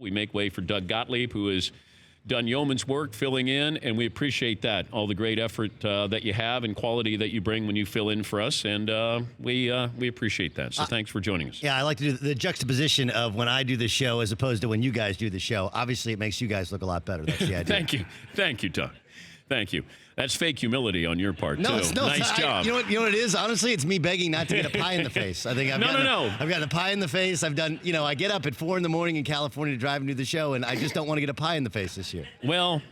We make way for Doug Gottlieb, who has done yeoman's work filling in, and we appreciate that, all the great effort that you have and quality that you bring when you fill in for us, and we appreciate that. So thanks for joining us. Yeah, I like to do the juxtaposition of when I do the show as opposed to when you guys do the show. Obviously, it makes you guys look a lot better. That's the idea. Thank you, Doug. Thank you. That's fake humility on your part, too. Nice job. You know what it is? Honestly, it's me begging not to get a pie in the face. I think I've gotten a pie in the face. I've done, I get up at 4 a.m. in California to drive and do the show, and I just don't want to get a pie in the face this year. Well,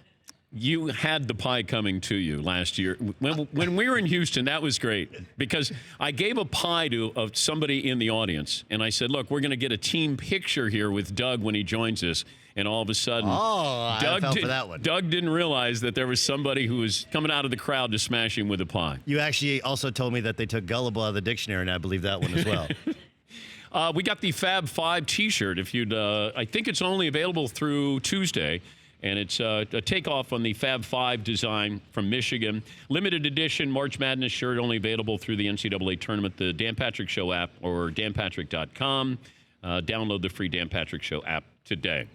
you had the pie coming to you last year. When we were in Houston, that was great because I gave a pie to somebody in the audience, and I said, look, we're going to get a team picture here with Doug when he joins us. And all of a sudden, I fell for that one. Doug didn't realize that there was somebody who was coming out of the crowd to smash him with a pie. You actually also told me that they took gullible out of the dictionary, and I believe that one as well. We got the Fab 5 T-shirt. I think it's only available through Tuesday, and it's a takeoff on the Fab 5 design from Michigan. Limited edition March Madness shirt, only available through the NCAA tournament, the Dan Patrick Show app, or danpatrick.com. Download the free Dan Patrick Show app today.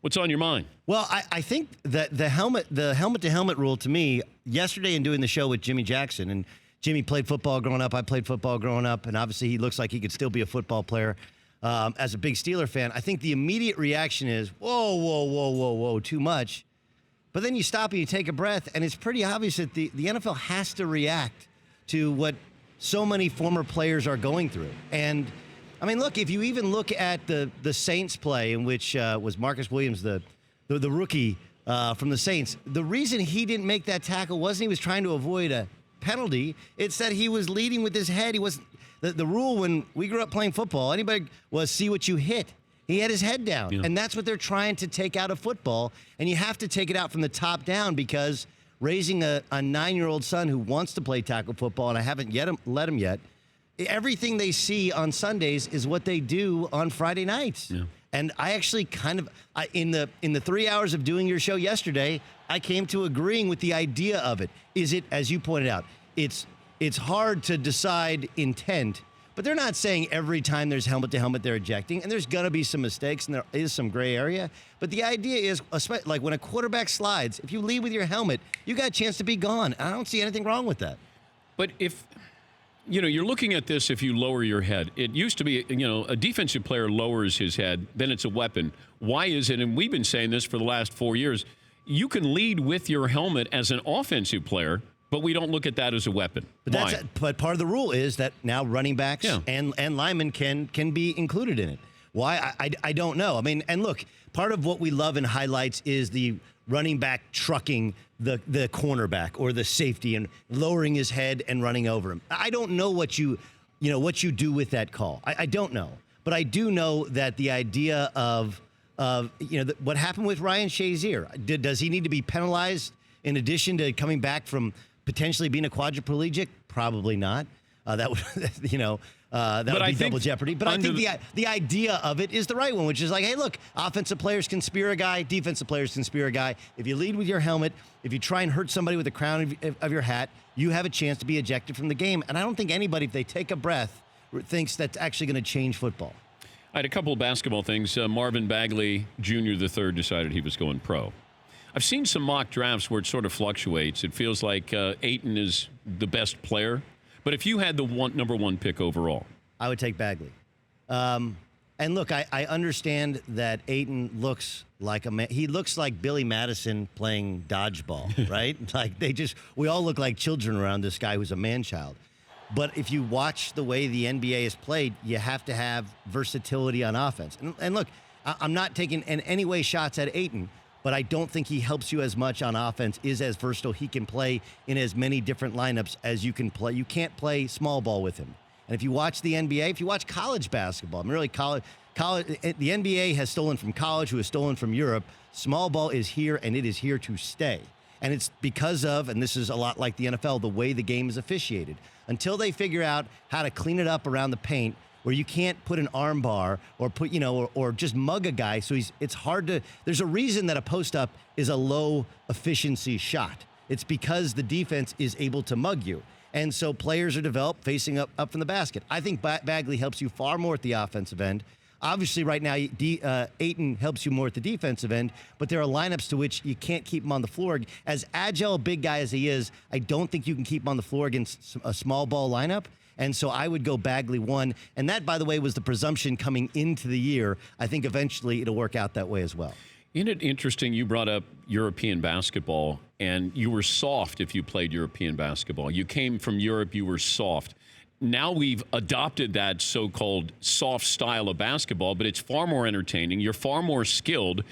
What's on your mind? Well, I think that the helmet-to-helmet rule, to me, yesterday in doing the show with Jimmy Jackson, and Jimmy played football growing up, I played football growing up, and obviously he looks like he could still be a football player. As a big Steeler fan, I think the immediate reaction is, whoa, too much. But then you stop and you take a breath, and it's pretty obvious that the NFL has to react to what so many former players are going through. And I mean, look, if you even look at the Saints play in which was Marcus Williams, the rookie from the Saints, the reason he didn't make that tackle wasn't he was trying to avoid a penalty. It's that he was leading with his head. He was the rule when we grew up playing football, anybody was see what you hit. He had his head down, and that's what they're trying to take out of football. And you have to take it out from the top down because raising a 9-year-old son who wants to play tackle football, and I haven't let him yet, everything they see on Sundays is what they do on Friday nights. Yeah. And I actually in the 3 hours of doing your show yesterday, I came to agreeing with the idea of it. Is it, as you pointed out, it's hard to decide intent, but they're not saying every time there's helmet-to-helmet they're ejecting, and there's going to be some mistakes, and there is some gray area. But the idea is, like when a quarterback slides, if you lead with your helmet, you got a chance to be gone. I don't see anything wrong with that. But if you're looking at this if you lower your head. It used to be, a defensive player lowers his head, then it's a weapon. Why is it, and we've been saying this for the last 4 years, you can lead with your helmet as an offensive player, but we don't look at that as a weapon. But part of the rule is that now running backs and linemen can be included in it. Why? I don't know. I mean, and look, part of what we love in highlights is the running back trucking the cornerback or the safety and lowering his head and running over him. I don't know what you do with that call. I don't know. But I do know that the idea of what happened with Ryan Shazier, does he need to be penalized in addition to coming back from potentially being a quadriplegic? Probably not. That would, that would be double jeopardy. But I think the idea of it is the right one, which is like, hey, look, offensive players can spear a guy, defensive players can spear a guy. If you lead with your helmet, if you try and hurt somebody with the crown of your hat, you have a chance to be ejected from the game. And I don't think anybody, if they take a breath, thinks that's actually going to change football. I had a couple of basketball things. Marvin Bagley Jr. III decided he was going pro. I've seen some mock drafts where it sort of fluctuates. It feels like Ayton is the best player. But if you had the number one pick overall, I would take Bagley. And look, I understand that Ayton looks like a man. He looks like Billy Madison playing dodgeball, right? Like we all look like children around this guy who's a man-child. But if you watch the way the NBA is played, you have to have versatility on offense. And look, I'm not taking in any way shots at Ayton, but I don't think he helps you as much on offense, is as versatile. He can play in as many different lineups as you can play. You can't play small ball with him. And if you watch the NBA, if you watch college basketball, I mean, really college, the NBA has stolen from college, who has stolen from Europe. Small ball is here, and it is here to stay. And it's because of, and this is a lot like the NFL, the way the game is officiated. Until they figure out how to clean it up around the paint, where you can't put an arm bar or put, or just mug a guy. So it's hard to, there's a reason that a post-up is a low efficiency shot. It's because the defense is able to mug you. And so players are developed facing up from the basket. I think Bagley helps you far more at the offensive end. Obviously, right now, Ayton helps you more at the defensive end, but there are lineups to which you can't keep him on the floor. As agile a big guy as he is, I don't think you can keep him on the floor against a small ball lineup. And so I would go Bagley 1. And that, by the way, was the presumption coming into the year. I think eventually it'll work out that way as well. Isn't it interesting you brought up European basketball, and you were soft if you played European basketball. You came from Europe, you were soft. Now we've adopted that so-called soft style of basketball, but it's far more entertaining. You're far more skilled.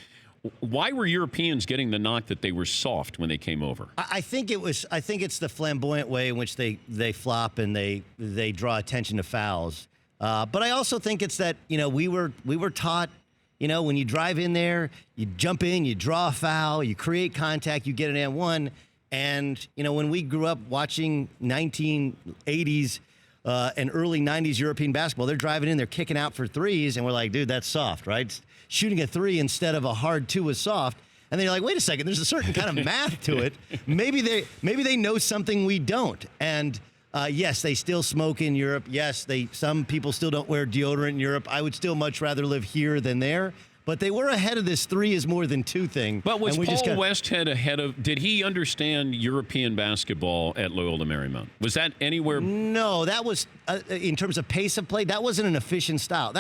Why were Europeans getting the knock that they were soft when they came over? I think it's the flamboyant way in which they flop and they draw attention to fouls. But I also think it's that, we were taught, when you drive in there, you jump in, you draw a foul, you create contact, you get an and-one. And, when we grew up watching 1980s and early 90s European basketball, they're driving in, they're kicking out for threes, and we're like, dude, that's soft, right? Shooting a 3 instead of a hard 2 is soft. And then you're like, wait a second, there's a certain kind of math to it. Maybe they know something we don't. And yes, they still smoke in Europe. Yes, some people still don't wear deodorant in Europe. I would still much rather live here than there. But they were ahead of this 3 is more than 2 thing. But was Paul Westhead ahead of? Did he understand European basketball at Loyola Marymount? Was that anywhere? No, that was in terms of pace of play. That wasn't an efficient style.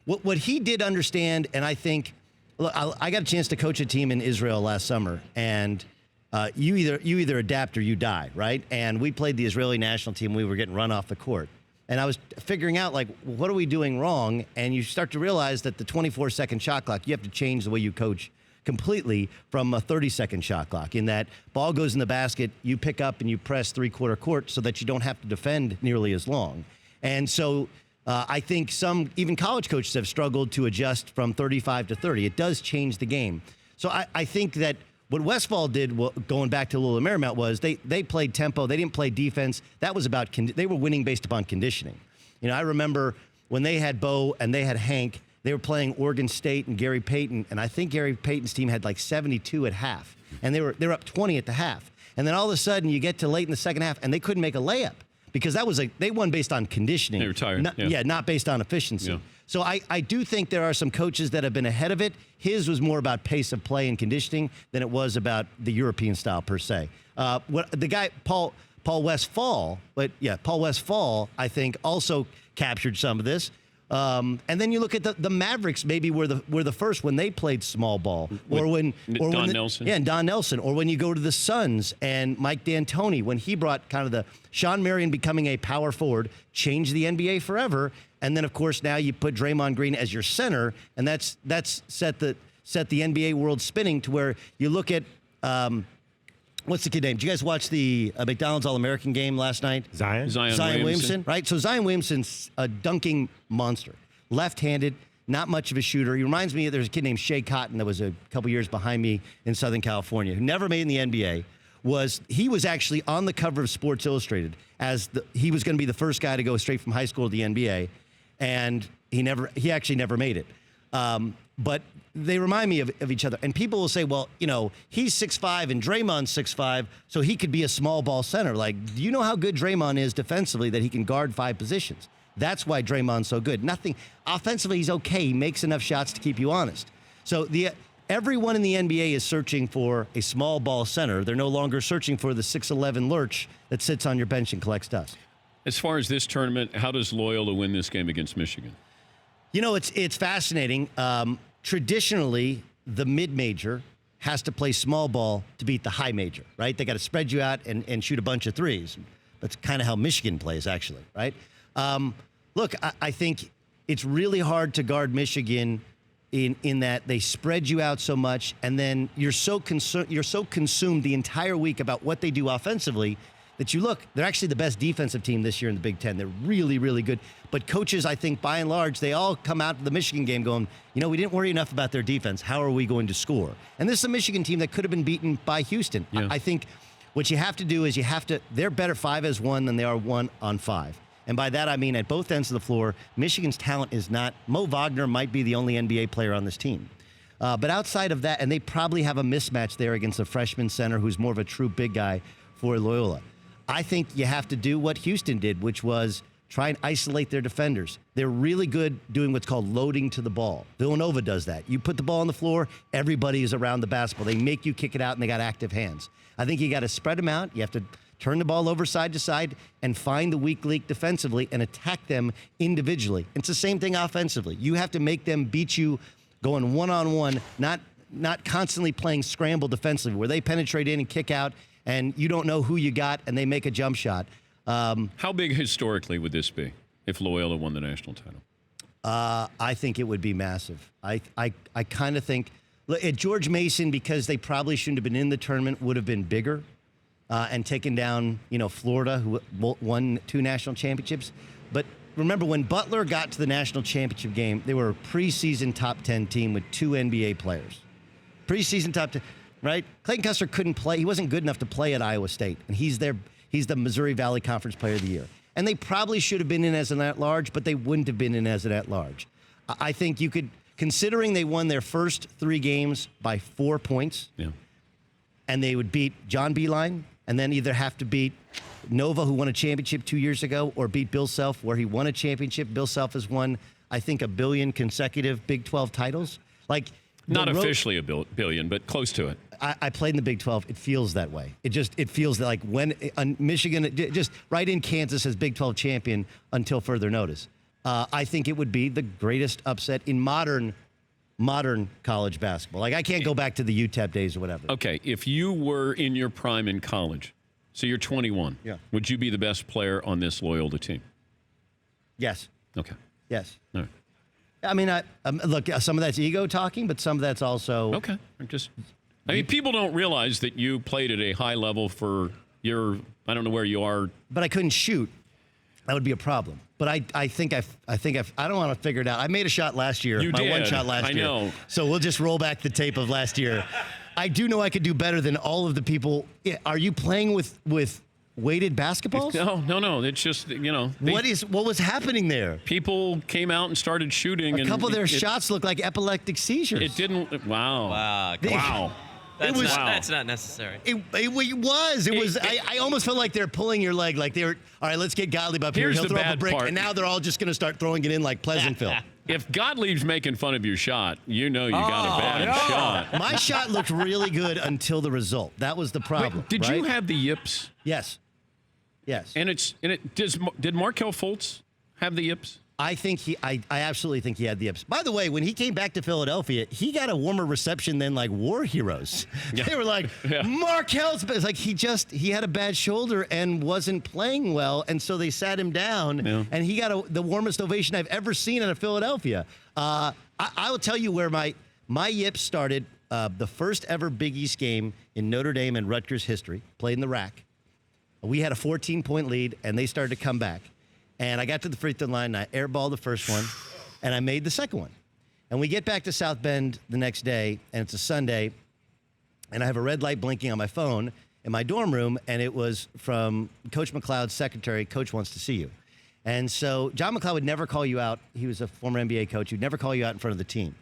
What he did understand, and I think, look, I got a chance to coach a team in Israel last summer, and you either adapt or you die, right? And we played the Israeli national team. We were getting run off the court. And I was figuring out, what are we doing wrong? And you start to realize that the 24-second shot clock, you have to change the way you coach completely from a 30-second shot clock. In that ball goes in the basket, you pick up and you press three-quarter court so that you don't have to defend nearly as long. And so I think even college coaches have struggled to adjust from 35 to 30. It does change the game. So I think that what Westphal did, going back to Loyola Marymount, was they played tempo. They didn't play defense. That was about they were winning based upon conditioning. I remember when they had Bo and they had Hank, they were playing Oregon State and Gary Payton, and I think Gary Payton's team had 72 at half, and they were up 20 at the half. And then all of a sudden you get to late in the second half, and they couldn't make a layup because they won based on conditioning. They were tired. Not based on efficiency. Yeah. So I do think there are some coaches that have been ahead of it. His was more about pace of play and conditioning than it was about the European style per se. The guy, Paul Westphal, I think also captured some of this. And then you look at the Mavericks, maybe were the first when they played small ball, Nelson. Yeah, and Don Nelson, or when you go to the Suns and Mike D'Antoni, when he brought kind of the Sean Marion becoming a power forward, changed the NBA forever. And then of course now you put Draymond Green as your center, and that's set the NBA world spinning to where you look at. What's the kid name? Did you guys watch the McDonald's All-American game last night? Zion Williamson, right? So Zion Williamson's a dunking monster. Left-handed, not much of a shooter. He reminds me, there's a kid named Shea Cotton that was a couple years behind me in Southern California who never made in the NBA. He was actually on the cover of Sports Illustrated as he was going to be the first guy to go straight from high school to the NBA, and he actually never made it. But they remind me of each other. And people will say, well, he's 6'5" and Draymond's 6'5", so he could be a small ball center. Do you know how good Draymond is defensively that he can guard 5 positions? That's why Draymond's so good. Offensively, he's okay. He makes enough shots to keep you honest. So everyone in the NBA is searching for a small ball center. They're no longer searching for the 6'11" lurch that sits on your bench and collects dust. As far as this tournament, how does Loyola win this game against Michigan? It's fascinating. Traditionally, the mid-major has to play small ball to beat the high major, right? They got to spread you out and shoot a bunch of threes. That's kind of how Michigan plays, actually, right? Look, I think it's really hard to guard Michigan in that they spread you out so much, and then you're so consumed the entire week about what they do offensively that they're actually the best defensive team this year in the Big Ten. They're really, really good. But coaches, I think, by and large, they all come out to the Michigan game going, we didn't worry enough about their defense. How are we going to score? And this is a Michigan team that could have been beaten by Houston. Yeah. I think what you have to do is they're better 5-as-1 than they are 1-on-5. And by that, I mean at both ends of the floor, Michigan's talent is not, Mo Wagner might be the only NBA player on this team. But outside of that, and they probably have a mismatch there against a freshman center who's more of a true big guy for Loyola. I think you have to do what Houston did, which was Try and isolate their defenders. They're really good doing what's called loading to the ball. Villanova does that. You put the ball on the floor, everybody is around the basketball. They make you kick it out, and they got active hands. I think you got to spread them out. You have to turn the ball over side to side and find the weak link defensively and attack them individually. It's the same thing offensively. You have to make them beat you going one-on-one, not constantly playing scramble defensively where they penetrate in and kick out, and you don't know who you got, and they make a jump shot. How big historically would this be if Loyola won the national title? I think it would be massive. I kind of think at George Mason, because they probably shouldn't have been in the tournament, would have been bigger and taken down, Florida, who won 2 national championships. But remember, when Butler got to the national championship game, they were a preseason top 10 team with 2 NBA players. Preseason top 10, right? Clayton Custer couldn't play. He wasn't good enough to play at Iowa State, and he's the Missouri Valley Conference Player of the Year. And they probably should have been in as an at-large, but they wouldn't have been in as an at-large. I think you could, considering they won their first 3 games by 4 points, and they would beat John Beilein, and then either have to beat Nova, who won a championship 2 years ago, or beat Bill Self, where he won a championship. Bill Self has won, I think, 1 billion consecutive Big 12 titles. Not officially a billion, but close to it. I played in the Big 12. It feels that way. It feels like when Michigan, just right in Kansas as Big 12 champion until further notice. I think it would be the greatest upset in modern college basketball. I can't go back to the UTEP days or whatever. Okay, if you were in your prime in college, so you're 21, would you be the best player on this Loyola team? Yes. Okay. Yes. All right. I mean, look, some of that's ego talking, but some of that's also... Okay. I mean, people don't realize that you played at a high level for I don't know where you are. But I couldn't shoot. That would be a problem. But I don't want to figure it out. I made a shot last year. You my did. one shot last year. I know. So we'll just roll back the tape of last year. I do know I could do better than all of the people. Are you playing with weighted basketballs? No. It's just, What was happening there? People came out and started shooting. A couple of their shots looked like epileptic seizures. It didn't. Wow. Wow. That's not necessary. It was. I almost felt like they're pulling your leg. Like they were, all right, let's get Gottlieb up here. Here's He'll the throw up a bad brick. part. And now they're all just going to start throwing it in like Pleasantville. If Gottlieb's making fun of your shot, you know you got a bad shot. My shot looked really good until the result. That was the problem. Wait, did you have the yips? Yes. And did Markelle Fultz have the yips? I absolutely think he had the yips. By the way, when he came back to Philadelphia, he got a warmer reception than like war heroes. Yeah. They were like, Markelle's, it's like he had a bad shoulder and wasn't playing well, and so they sat him down, and he got the warmest ovation I've ever seen out of Philadelphia. I will tell you where my yips started. The first ever Big East game in Notre Dame and Rutgers history, played in the rack. We had a 14-point lead, and they started to come back. And I got to the free throw line, and I airballed the first one, and I made the second one. And we get back to South Bend the next day, and it's a Sunday, and I have a red light blinking on my phone in my dorm room, and it was from Coach McLeod's secretary, Coach wants to see you. And so John McLeod would never call you out. He was a former NBA coach. He'd never call you out in front of the team.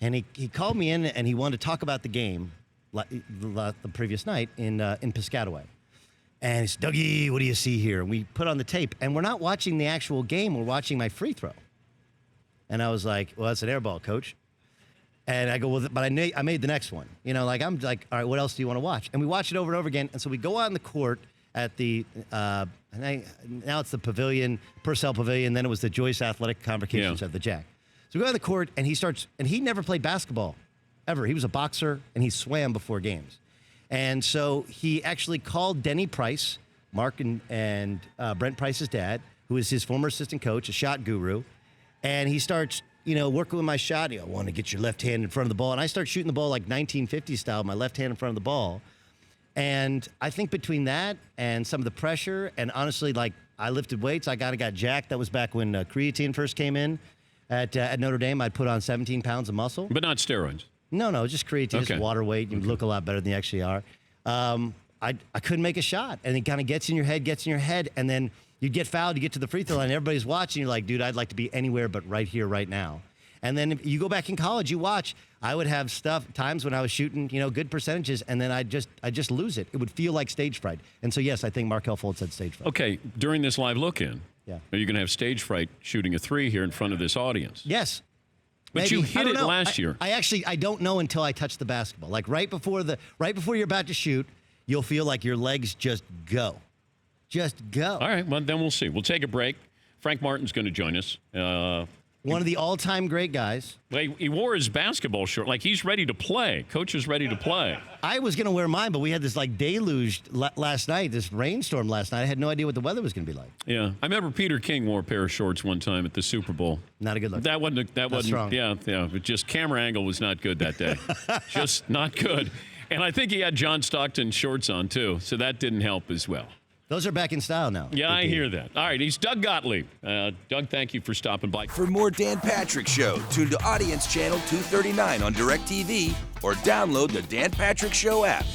And he called me in, and he wanted to talk about the game the previous night in Piscataway. And he said, Dougie, what do you see here? And we put on the tape, and we're not watching the actual game. We're watching my free throw. And I was like, well, that's an air ball, coach. And I go, well, but I made the next one. I'm like, all right, what else do you want to watch? And we watch it over and over again. And so we go out on the court at the, now it's the Pavilion, Purcell Pavilion. Then it was the Joyce Athletic Convocations at the Jack. So we go on the court, and he never played basketball, ever. He was a boxer, and he swam before games. And so he actually called Denny Price, Mark and Brent Price's dad, who is his former assistant coach, a shot guru. And he starts, working with my shot. I want to get your left hand in front of the ball. And I start shooting the ball like 1950 style, my left hand in front of the ball. And I think between that and some of the pressure, and honestly, like I lifted weights, I got jacked. That was back when creatine first came in at Notre Dame. I'd put on 17 pounds of muscle. But not steroids. No, just creatine, just water weight. You look a lot better than you actually are. I couldn't make a shot, and it kind of gets in your head, and then you get fouled, you get to the free throw line, and everybody's watching. You're like, dude, I'd like to be anywhere but right here, right now. And then if you go back in college, you watch. I would have times when I was shooting, good percentages, and then I lose it. It would feel like stage fright. And so, yes, I think Markelle Fultz had stage fright. Okay, during this live look-in, Yeah. Are you going to have stage fright shooting a 3 here in front of this audience? Yes. But Maybe. you I hit don't it know. last year. I don't know until I touch the basketball. Like right before you're about to shoot, you'll feel like your legs just go. Just go. All right, well, then we'll see. We'll take a break. Frank Martin's going to join us. One of the all-time great guys. He wore his basketball shirt. Like, he's ready to play. Coach is ready to play. I was going to wear mine, but we had this, like, deluge last night, this rainstorm last night. I had no idea what the weather was going to be like. Yeah. I remember Peter King wore a pair of shorts one time at the Super Bowl. Not a good look. That wasn't strong. Yeah. But just camera angle was not good that day. Just not good. And I think he had John Stockton shorts on, too, so that didn't help as well. Those are back in style now. Yeah, I hear that. All right, he's Doug Gottlieb. Doug, thank you for stopping by. For more Dan Patrick Show, tune to Audience Channel 239 on DirecTV or download the Dan Patrick Show app.